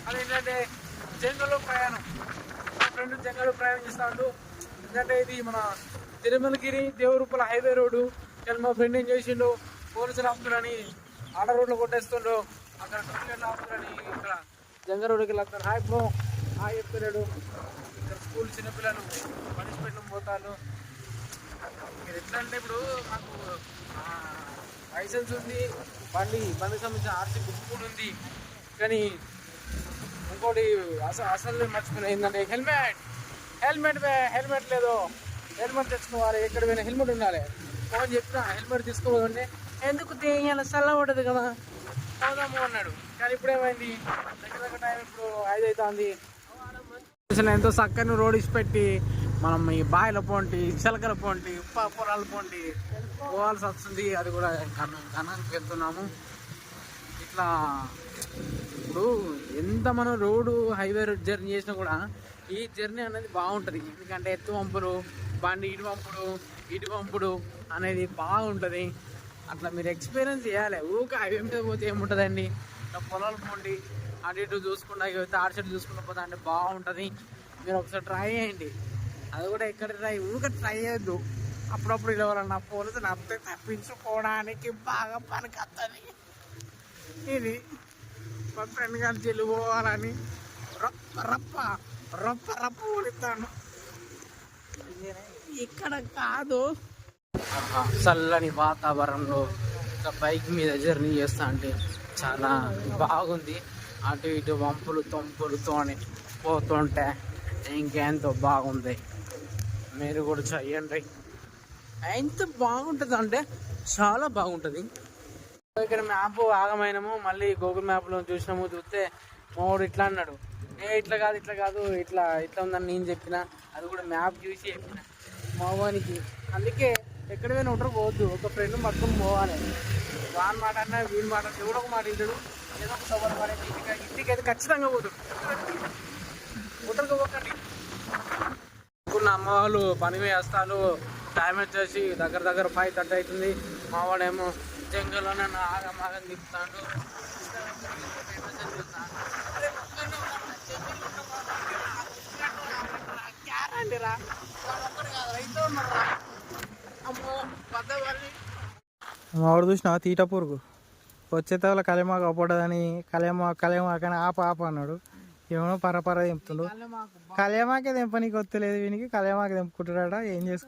అదేంటంటే జంగల్లో ప్రయాణం. మా ఫ్రెండ్ జంగల్లో ప్రయాణం చేస్తాడు. ఎందుకంటే ఇది మన తిరుమలగిరి దేవరూపల హైవే రోడ్డు. కానీ మా ఫ్రెండ్ ఏం చేసిండు, పోలీసులు ఆపుతారని ఆడ రోడ్లో కొట్టేస్తుండు. అక్కడ టోల్ ఆపుతారని ఇక్కడ జంగ రోడ్డుకి వెళ్ళారు. హాయ్ బ్రో హాయ్ చెప్తున్నాడు. ఇక్కడ స్కూల్ చిన్నపిల్లలు పనిష్మెంట్లు పోతారు. మీరు ఎట్లా అంటే ఇప్పుడు మాకు లైసెన్స్ ఉంది, బండికి సంబంధించిన ఆర్సీ బుక్ కూడా ఉంది. కానీ ఇంకోటి అసలు మర్చిపోయినా ఏంటంటే హెల్మెట్ లేదు. హెల్మెట్ తెచ్చుకోవాలి. ఎక్కడ పోయినా హెల్మెట్ ఉండాలి. ఫోన్ చెప్పినా హెల్మెట్ తీసుకోవాలంటే ఎందుకు తీయాలి, చల్ల పడదు కదా, పోదాము అన్నాడు. కానీ ఇప్పుడేమైంది, దగ్గర టైం ఇప్పుడు 5 అవుతుంది. ఎంతో చక్కని రోడ్ ఇచ్చిపెట్టి మనం ఈ బాయిల పోంటి, చిలకల పోంటి, పొలాల పోంటి పోవాల్సి వస్తుంది. అది కూడా ఘనంగా వెళ్తున్నాము. ఇట్లా ఇప్పుడు ఎంత మనం రోడ్డు హైవే జర్నీ చేసినా కూడా ఈ జర్నీ అనేది బాగుంటుంది. ఎందుకంటే ఎత్తు పంపుడు, బండి ఇటు పంపుడు అనేది బాగుంటుంది. అట్లా మీరు ఎక్స్పీరియన్స్ చేయాలి. ఊరికే హైవే మీద పోతే ఏముంటుందండి, ఇట్లా పొలాలు పోండి, అటు ఇటు చూసుకుంటా తాడి చెట్టు చూసుకుంటూ పోతా అంటే బాగుంటుంది. మీరు ఒకసారి ట్రై చేయండి. అది కూడా ఎక్కడ ఊరికే ట్రై చేయొద్దు. అప్పుడప్పుడు ఇవ్వాలన్నా పోలీసులు అప్తే తప్పించుకోవడానికి బాగా పనికొస్తుంది. ఇది మా ఫ్రెండ్ గారి చెల్లి పోవాలని రప్ప ఊడిస్తాను. ఇక్కడ కాదు, చల్లని వాతావరణంలో ఒక బైక్ మీద జర్నీ చేస్తా అంటే చాలా బాగుంది. అటు ఇటు వంపులు తొంపులతోని పోతుంటే ఇంకెంతో బాగుంది. మీరు కూడా చెయ్యండి. ఎంత బాగుంటుంది అంటే చాలా బాగుంటుంది. ఇక్కడ మ్యాప్ ఆగమైనాము. మళ్ళీ గూగుల్ మ్యాప్లో చూస్తే మావాడు ఇట్లా అన్నాడు, ఇట్లా కాదు ఇట్లా ఉందని నేను చెప్పిన. అది కూడా మ్యాప్ చూసి చెప్పిన మా వానికి. అందుకే ఎక్కడ పోయినా ఉంటారు పోవద్దు, ఒక ఫ్రెండ్ పట్టుకొని పోవాలి. వాని మాట అన్నా వీడి మాట ఎవడో ఒక మాట ఇంటాడు, ఏదో ఒక సవాల్ మాట ఇంటికి అయితే ఖచ్చితంగా పోతాడు. ఒంటరిగా పోకండి. ఇప్పుడు అమ్మ వాళ్ళు పని వేస్తారు. టైం వచ్చేసి దగ్గర 5:30 అవుతుంది. మా వాడేమో జంగల్లోనే ఆగం తిప్పుతాడు. మావాడు చూసినా తీట పురుగు వచ్చేతల కళ్యామాకు అవ్వడదని కళ్యామాకని ఆప అన్నాడు. ఏమో పరపర తెంపుతుండు. కళ్యామాకే తెంపనీకి వస్తలేదు వీనికి. కళ్యామాక తెంపుకుంటాడా ఏం చేసుకుంటాడు.